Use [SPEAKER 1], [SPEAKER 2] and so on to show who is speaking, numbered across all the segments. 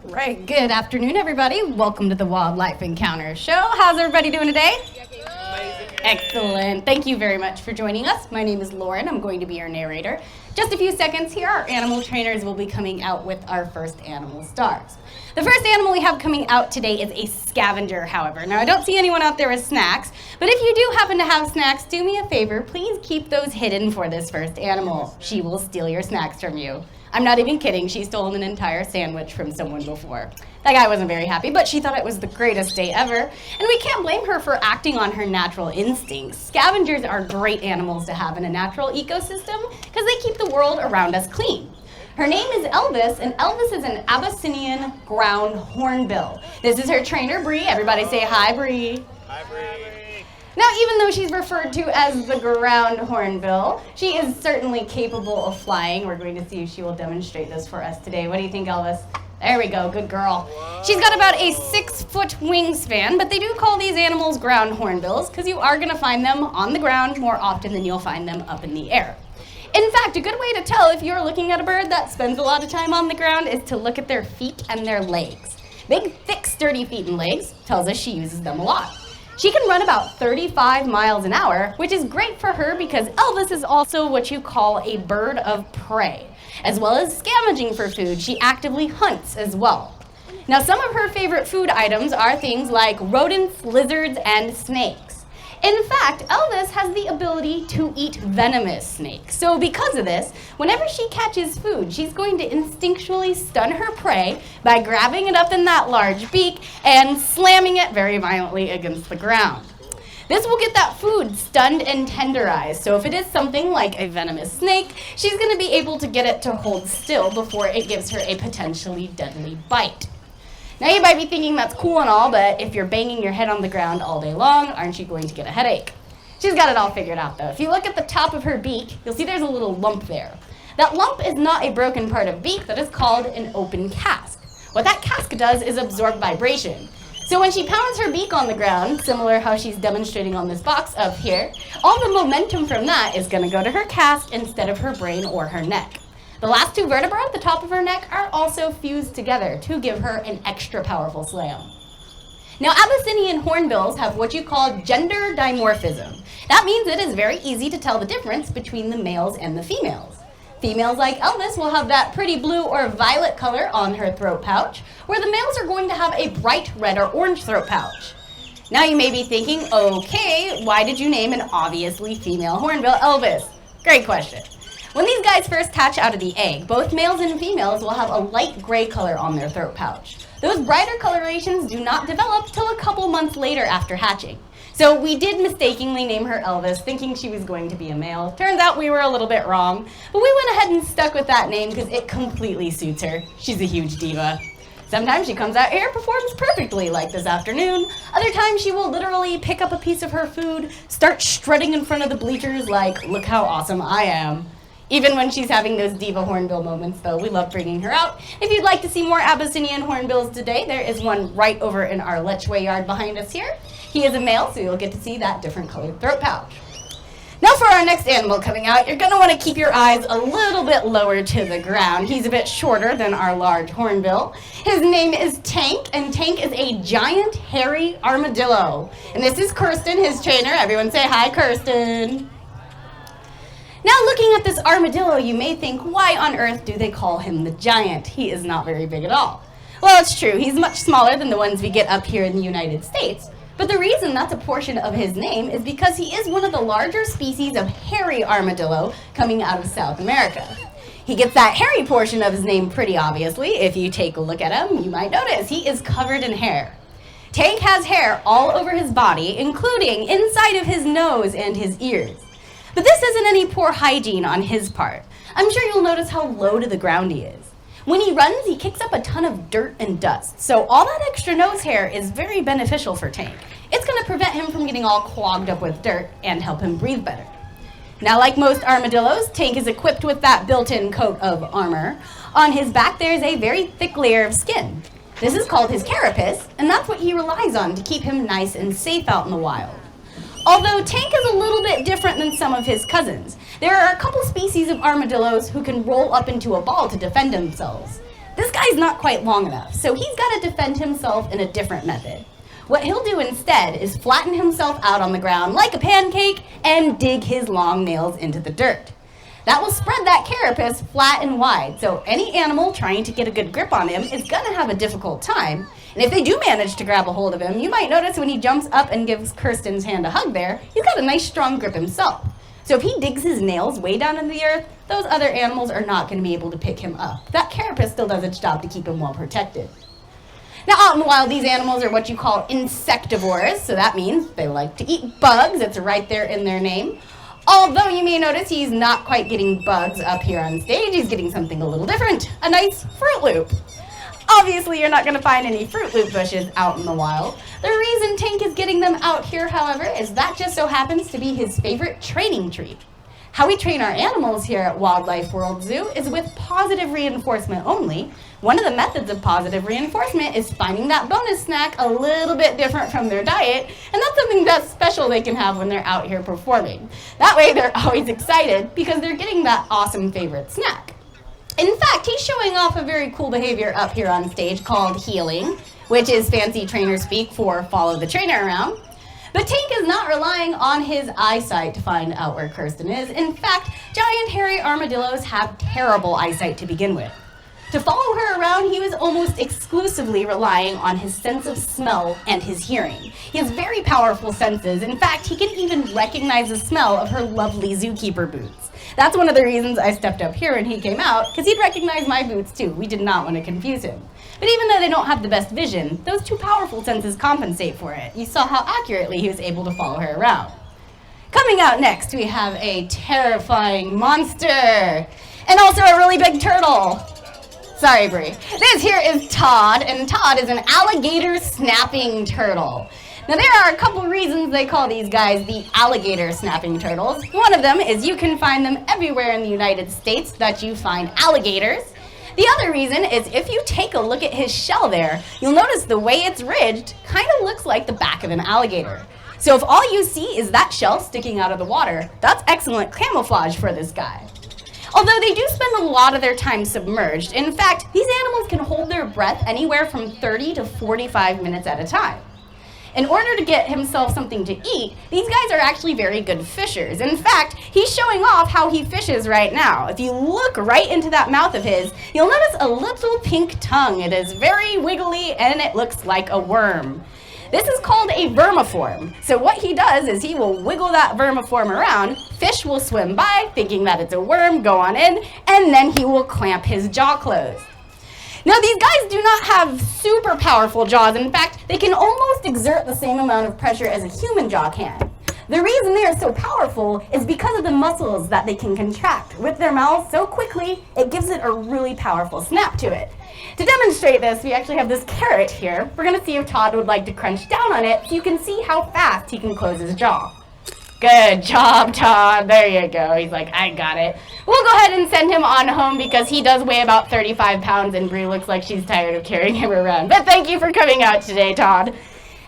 [SPEAKER 1] Right, good afternoon, everybody. Welcome to the Wildlife Encounters Show. How's everybody doing today? Excellent. Thank you very much for joining us. My name is Lauren. I'm going to be your narrator. Just a few seconds here, our animal trainers will be coming out with our first animal stars. The first animal we have coming out today is a scavenger, however. Now, I don't see anyone out there with snacks, but if you do happen to have snacks, do me a favor, please keep those hidden for this first animal. She will steal your snacks from you. I'm not even kidding, she's stolen an entire sandwich from someone before. That guy wasn't very happy, but she thought it was the greatest day ever. And we can't blame her for acting on her natural instincts. Scavengers are great animals to have in a natural ecosystem because they keep the world around us clean. Her name is Elvis, and Elvis is an Abyssinian ground hornbill. This is her trainer, Bree. Everybody say hi, Bree.
[SPEAKER 2] Hi, Bree.
[SPEAKER 1] Now, even though she's referred to as the ground hornbill, she is certainly capable of flying. We're going to see if she will demonstrate this for us today. What do you think, Elvis? There we go, good girl. She's got about a 6-foot wingspan, but they do call these animals ground hornbills because you are going to find them on the ground more often than you'll find them up in the air. In fact, a good way to tell if you're looking at a bird that spends a lot of time on the ground is to look at their feet and their legs. Big, thick, sturdy feet and legs tells us she uses them a lot. She can run about 35 miles an hour, which is great for her because Elvis is also what you call a bird of prey. As well as scavenging for food, she actively hunts as well. Now, some of her favorite food items are things like rodents, lizards, and snakes. In fact, Elvis has the ability to eat venomous snakes. So because of this, whenever she catches food, she's going to instinctually stun her prey by grabbing it up in that large beak and slamming it very violently against the ground. This will get that food stunned and tenderized, so if it is something like a venomous snake, she's going to be able to get it to hold still before it gives her a potentially deadly bite. Now you might be thinking that's cool and all, but if you're banging your head on the ground all day long, aren't you going to get a headache? She's got it all figured out though. If you look at the top of her beak, you'll see there's a little lump there. That lump is not a broken part of beak, that is called an open casque. What that casque does is absorb vibration. So when she pounds her beak on the ground, similar how she's demonstrating on this box up here, all the momentum from that is going to go to her casque instead of her brain or her neck. The last two vertebrae at the top of her neck are also fused together to give her an extra powerful slam. Now, Abyssinian hornbills have what you call gender dimorphism. That means it is very easy to tell the difference between the males and the females. Females like Elvis will have that pretty blue or violet color on her throat pouch, where the males are going to have a bright red or orange throat pouch. Now you may be thinking, okay, why did you name an obviously female hornbill Elvis? Great question. When these guys first hatch out of the egg, both males and females will have a light gray color on their throat pouch. Those brighter colorations do not develop till a couple months later after hatching. So we did mistakenly name her Elvis, thinking she was going to be a male. Turns out we were a little bit wrong, but we went ahead and stuck with that name because it completely suits her. She's a huge diva. Sometimes she comes out here, performs perfectly, like this afternoon. Other times she will literally pick up a piece of her food, start strutting in front of the bleachers like, look how awesome I am. Even when she's having those diva hornbill moments, though, we love bringing her out. If you'd like to see more Abyssinian hornbills today, there is one right over in our Litchfield yard behind us here. He is a male, so you'll get to see that different colored throat pouch. Now for our next animal coming out, you're going to want to keep your eyes a little bit lower to the ground. He's a bit shorter than our large hornbill. His name is Tank, and Tank is a giant hairy armadillo. And this is Kirsten, his trainer. Everyone say hi, Kirsten. Now looking at this armadillo, you may think, why on earth do they call him the giant? He is not very big at all. Well, it's true, he's much smaller than the ones we get up here in the United States. But the reason that's a portion of his name is because he is one of the larger species of hairy armadillo coming out of South America. He gets that hairy portion of his name pretty obviously. If you take a look at him, you might notice he is covered in hair. Tank has hair all over his body, including inside of his nose and his ears. But this isn't any poor hygiene on his part. I'm sure you'll notice how low to the ground he is. When he runs, he kicks up a ton of dirt and dust, so all that extra nose hair is very beneficial for Tank. It's going to prevent him from getting all clogged up with dirt and help him breathe better. Now, like most armadillos, Tank is equipped with that built-in coat of armor. On his back, there is a very thick layer of skin. This is called his carapace, and that's what he relies on to keep him nice and safe out in the wild. Although Tank is a little bit different than some of his cousins. There are a couple species of armadillos who can roll up into a ball to defend themselves. This guy's not quite long enough, so he's got to defend himself in a different method. What he'll do instead is flatten himself out on the ground like a pancake and dig his long nails into the dirt. That will spread that carapace flat and wide, so any animal trying to get a good grip on him is going to have a difficult time. And if they do manage to grab a hold of him, you might notice when he jumps up and gives Kirsten's hand a hug there, he's got a nice strong grip himself. So if he digs his nails way down into the earth, those other animals are not going to be able to pick him up. That carapace still does its job to keep him well protected. Now, out in the wild, these animals are what you call insectivores, so that means they like to eat bugs. It's right there in their name. Although you may notice he's not quite getting bugs up here on stage, he's getting something a little different, a nice Fruit Loop. Obviously, you're not going to find any Fruit Loop bushes out in the wild. The reason Tank is getting them out here, however, is that just so happens to be his favorite training treat. How we train our animals here at Wildlife World Zoo is with positive reinforcement only. One of the methods of positive reinforcement is finding that bonus snack a little bit different from their diet, and that's something that's special they can have when they're out here performing. That way they're always excited because they're getting that awesome favorite snack. In fact, he's showing off a very cool behavior up here on stage called heeling, which is fancy trainer speak for follow the trainer around. But Tank is not relying on his eyesight to find out where Kirsten is. In fact, giant hairy armadillos have terrible eyesight to begin with. To follow her around, he was almost exclusively relying on his sense of smell and his hearing. He has very powerful senses. In fact, he can even recognize the smell of her lovely zookeeper boots. That's one of the reasons I stepped up here when he came out, because he'd recognize my boots too. We did not want to confuse him. But even though they don't have the best vision, those two powerful senses compensate for it. You saw how accurately he was able to follow her around. Coming out next, we have a terrifying monster, and also a really big turtle. Sorry, Bree. This here is Todd, and Todd is an alligator snapping turtle. Now, there are a couple reasons they call these guys the alligator snapping turtles. One of them is you can find them everywhere in the United States that you find alligators. The other reason is if you take a look at his shell there, you'll notice the way it's ridged kind of looks like the back of an alligator. So if all you see is that shell sticking out of the water, that's excellent camouflage for this guy. Although they do spend a lot of their time submerged. In fact, these animals can hold their breath anywhere from 30 to 45 minutes at a time. In order to get himself something to eat, these guys are actually very good fishers. In fact, he's showing off how he fishes right now. If you look right into that mouth of his, you'll notice a little pink tongue. It is very wiggly and it looks like a worm. This is called a vermiform. So what he does is he will wiggle that vermiform around, fish will swim by, thinking that it's a worm, go on in, and then he will clamp his jaw closed. Now, these guys do not have super powerful jaws. In fact, they can almost exert the same amount of pressure as a human jaw can. The reason they are so powerful is because of the muscles that they can contract with their mouths so quickly, it gives it a really powerful snap to it. To demonstrate this, we actually have this carrot here. We're going to see if Todd would like to crunch down on it so you can see how fast he can close his jaw. Good job, Todd. There you go. He's like, I got it. We'll go ahead and send him on home because he does weigh about 35 pounds and Bree looks like she's tired of carrying him around. But thank you for coming out today, Todd.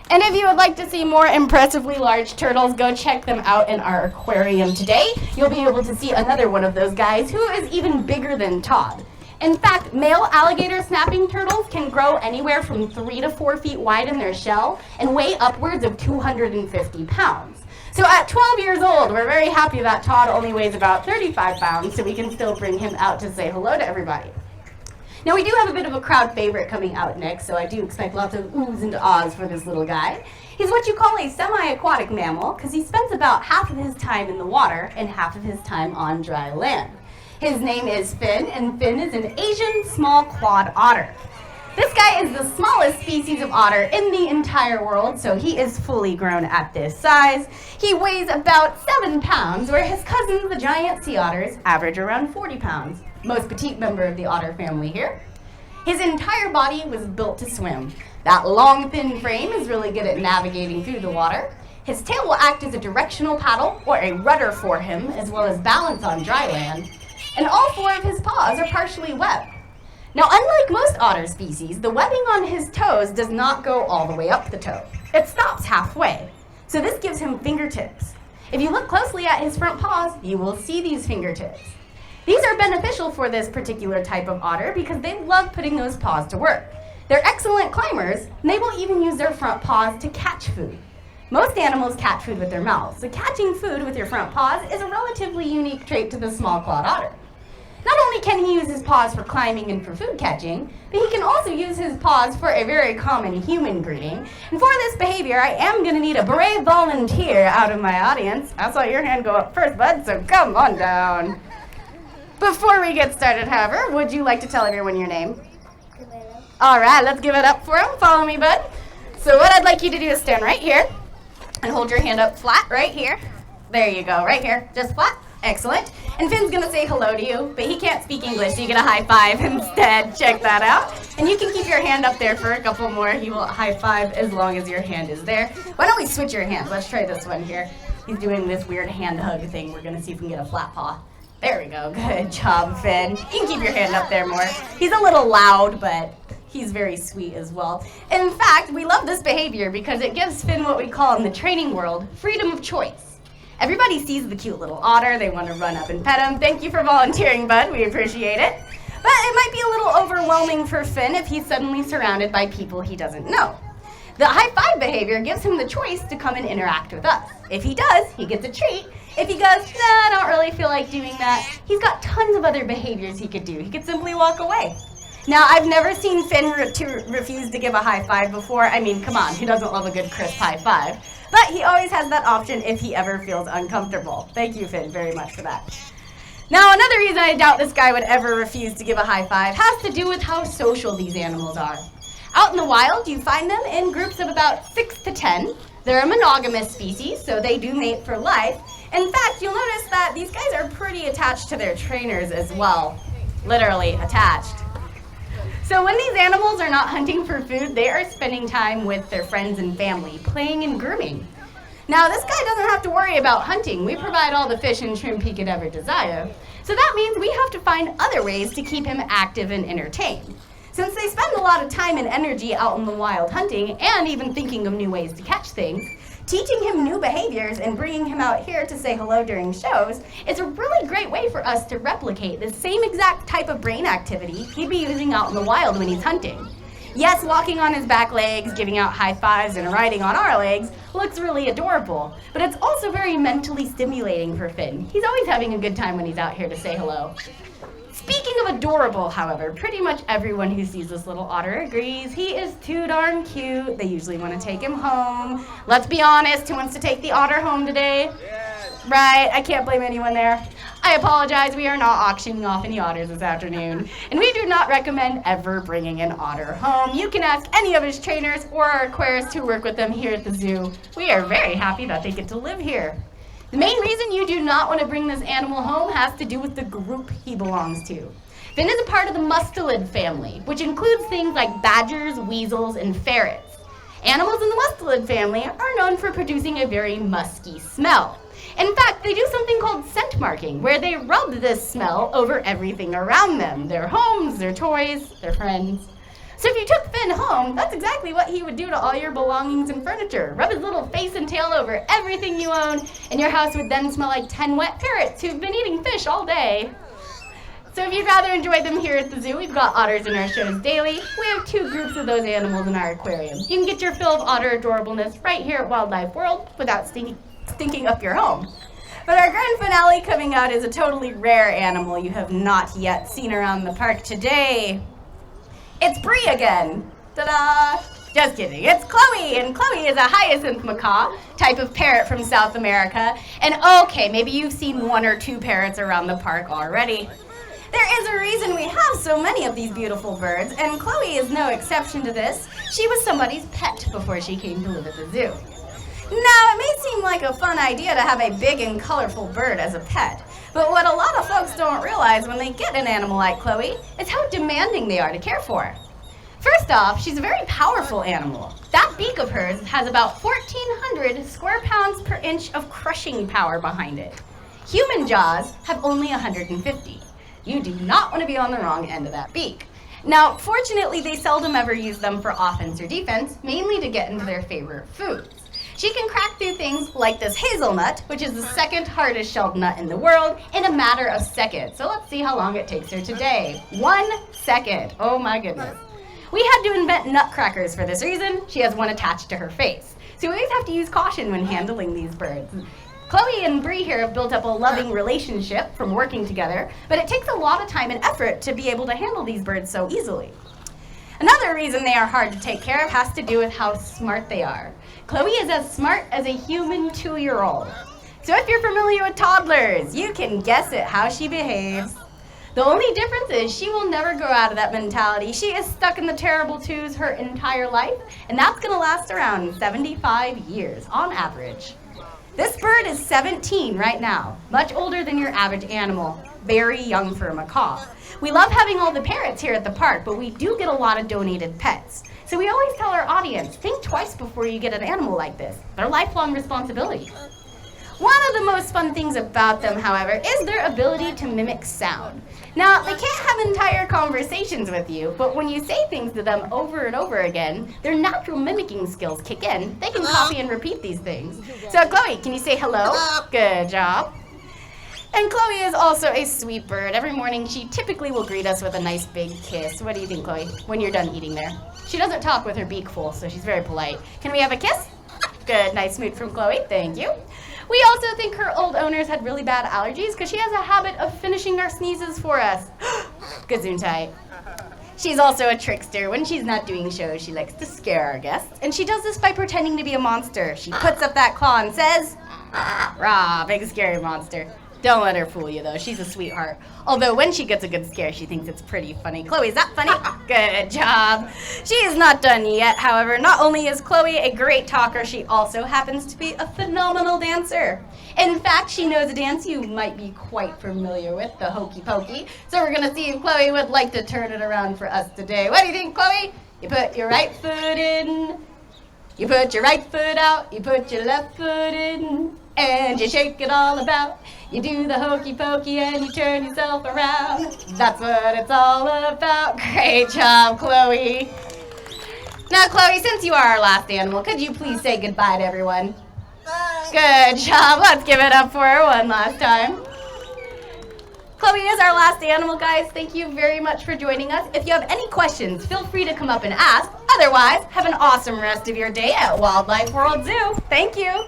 [SPEAKER 1] And if you would like to see more impressively large turtles, go check them out in our aquarium today. You'll be able to see another one of those guys who is even bigger than Todd. In fact, male alligator snapping turtles can grow anywhere from 3 to 4 feet wide in their shell and weigh upwards of 250 pounds. So at 12 years old, we're very happy that Todd only weighs about 35 pounds, so we can still bring him out to say hello to everybody. Now, we do have a bit of a crowd favorite coming out next, so I do expect lots of oohs and ahs for this little guy. He's what you call a semi-aquatic mammal, because he spends about half of his time in the water and half of his time on dry land. His name is Finn, and Finn is an Asian small clawed otter. This guy is the smallest species of otter in the entire world, so he is fully grown at this size. He weighs about 7 pounds, where his cousins, the giant sea otters, average around 40 pounds. Most petite member of the otter family here. His entire body was built to swim. That long, thin frame is really good at navigating through the water. His tail will act as a directional paddle or a rudder for him, as well as balance on dry land. And all 4 of his paws are partially webbed. Now, unlike most otter species, the webbing on his toes does not go all the way up the toe. It stops halfway. So this gives him fingertips. If you look closely at his front paws, you will see these fingertips. These are beneficial for this particular type of otter because they love putting those paws to work. They're excellent climbers, and they will even use their front paws to catch food. Most animals catch food with their mouths, so catching food with your front paws is a relatively unique trait to the small-clawed otter. Not only can he use his paws for climbing and for food catching, but he can also use his paws for a very common human greeting. And for this behavior, I am going to need a brave volunteer out of my audience. I saw your hand go up first, bud, so come on down. Before we get started, however, would you like to tell everyone your name? All right, let's give it up for him. Follow me, bud. So what I'd like you to do is stand right here and hold your hand up flat right here. There you go, right here, just flat. Excellent. And Finn's gonna say hello to you, but he can't speak English, so you get a high five instead. Check that out. And you can keep your hand up there for a couple more. He will high five as long as your hand is there. Why don't we switch your hands? Let's try this one here. He's doing this weird hand hug thing. We're gonna see if we can get a flat paw. There we go. Good job, Finn. You can keep your hand up there more. He's a little loud, but he's very sweet as well. In fact, we love this behavior because it gives Finn what we call in the training world freedom of choice. Everybody sees the cute little otter. They want to run up and pet him. Thank you for volunteering, bud. We appreciate it. But it might be a little overwhelming for Finn if he's suddenly surrounded by people he doesn't know. The high five behavior gives him the choice to come and interact with us. If he does, he gets a treat. If he goes, nah, I don't really feel like doing that, he's got tons of other behaviors he could do. He could simply walk away. Now, I've never seen Finn refuse to give a high five before. I mean, come on, who doesn't love a good crisp high five? But he always has that option if he ever feels uncomfortable. Thank you, Finn, very much for that. Now, another reason I doubt this guy would ever refuse to give a high five has to do with how social these animals are. Out in the wild, you find them in groups of about 6 to 10. They're a monogamous species, so they do mate for life. In fact, you'll notice that these guys are pretty attached to their trainers as well. Literally attached. So when these animals are not hunting for food, they are spending time with their friends and family, playing and grooming. Now, this guy doesn't have to worry about hunting. We provide all the fish and shrimp he could ever desire. So that means we have to find other ways to keep him active and entertained. Since they spend a lot of time and energy out in the wild hunting and even thinking of new ways to catch things, teaching him new behaviors and bringing him out here to say hello during shows is a really great way for us to replicate the same exact type of brain activity he'd be using out in the wild when he's hunting. Yes, walking on his back legs, giving out high fives, and riding on our legs looks really adorable, but it's also very mentally stimulating for Finn. He's always having a good time when he's out here to say hello. Speaking of adorable, however, pretty much everyone who sees this little otter agrees he is too darn cute. They usually want to take him home. Let's be honest, who wants to take the otter home today? Yes. Right, I can't blame anyone there. I apologize, we are not auctioning off any otters this afternoon, and we do not recommend ever bringing an otter home. You can ask any of his trainers or our aquarists who work with them here at the zoo. We are very happy that they get to live here. The main reason you do not want to bring this animal home has to do with the group he belongs to. Finn is a part of the mustelid family, which includes things like badgers, weasels, and ferrets. Animals in the mustelid family are known for producing a very musky smell. In fact, they do something called scent marking, where they rub this smell over everything around them, their homes, their toys, their friends. So if you took Finn home, that's exactly what he would do to all your belongings and furniture. Rub his little face and tail over everything you own, and your house would then smell like 10 wet parrots who've been eating fish all day. So if you'd rather enjoy them here at the zoo, we've got otters in our shows daily. We have 2 groups of those animals in our aquarium. You can get your fill of otter adorableness right here at Wildlife World without stinking up your home. But our grand finale coming out is a totally rare animal you have not yet seen around the park today. It's Bree again. Ta-da! Just kidding. It's Chloe, and Chloe is a Hyacinth Macaw, type of parrot from South America. And okay, maybe you've seen 1 or 2 parrots around the park already. There is a reason we have so many of these beautiful birds, and Chloe is no exception to this. She was somebody's pet before she came to live at the zoo. Now, it may seem like a fun idea to have a big and colorful bird as a pet, but what a lot of folks don't realize when they get an animal like Chloe is how demanding they are to care for. First off, she's a very powerful animal. That beak of hers has about 1,400 square pounds per inch of crushing power behind it. Human jaws have only 150. You do not want to be on the wrong end of that beak. Now, fortunately, they seldom ever use them for offense or defense, mainly to get into their favorite foods. She can crack through things like this hazelnut, which is the second hardest shelled nut in the world, in a matter of seconds. So let's see how long it takes her today. 1 second. Oh my goodness. We had to invent nutcrackers for this reason. She has one attached to her face. So we always have to use caution when handling these birds. Chloe and Bree here have built up a loving relationship from working together, but it takes a lot of time and effort to be able to handle these birds so easily. Another reason they are hard to take care of has to do with how smart they are. Chloe is as smart as a human 2-year-old. So if you're familiar with toddlers, you can guess at how she behaves. The only difference is she will never grow out of that mentality. She is stuck in the terrible twos her entire life, and that's gonna last around 75 years on average. This bird is 17 right now, much older than your average animal, very young for a macaw. We love having all the parrots here at the park, but we do get a lot of donated pets. So we always tell our audience, think twice before you get an animal like this. They're lifelong responsibility. One of the most fun things about them, however, is their ability to mimic sound. Now, they can't have entire conversations with you, but when you say things to them over and over again, their natural mimicking skills kick in. They can copy and repeat these things. So, Chloe, can you say hello? Good job. And Chloe is also a sweet bird. Every morning, she typically will greet us with a nice big kiss. What do you think, Chloe, when you're done eating there? She doesn't talk with her beak full, so she's very polite. Can we have a kiss? Good, nice smoot from Chloe, thank you. We also think her old owners had really bad allergies because she has a habit of finishing our sneezes for us. Gesundheit. She's also a trickster. When she's not doing shows, she likes to scare our guests. And she does this by pretending to be a monster. She puts up that claw and says, rah, big scary monster. Don't let her fool you, though. She's a sweetheart. Although when she gets a good scare, she thinks it's pretty funny. Chloe, is that funny? Good job. She is not done yet, however. Not only is Chloe a great talker, she also happens to be a phenomenal dancer. In fact, she knows a dance you might be quite familiar with, the hokey pokey. So we're going to see if Chloe would like to turn it around for us today. What do you think, Chloe? You put your right foot in. You put your right foot out. You put your left foot in. And you shake it all about. You do the hokey pokey and you turn yourself around. That's what it's all about. Great job, Chloe. Now, Chloe, since you are our last animal, could you please say goodbye to everyone? Bye. Good job. Let's give it up for her one last time. Chloe is our last animal, guys. Thank you very much for joining us. If you have any questions, feel free to come up and ask. Otherwise, have an awesome rest of your day at Wildlife World Zoo. Thank you.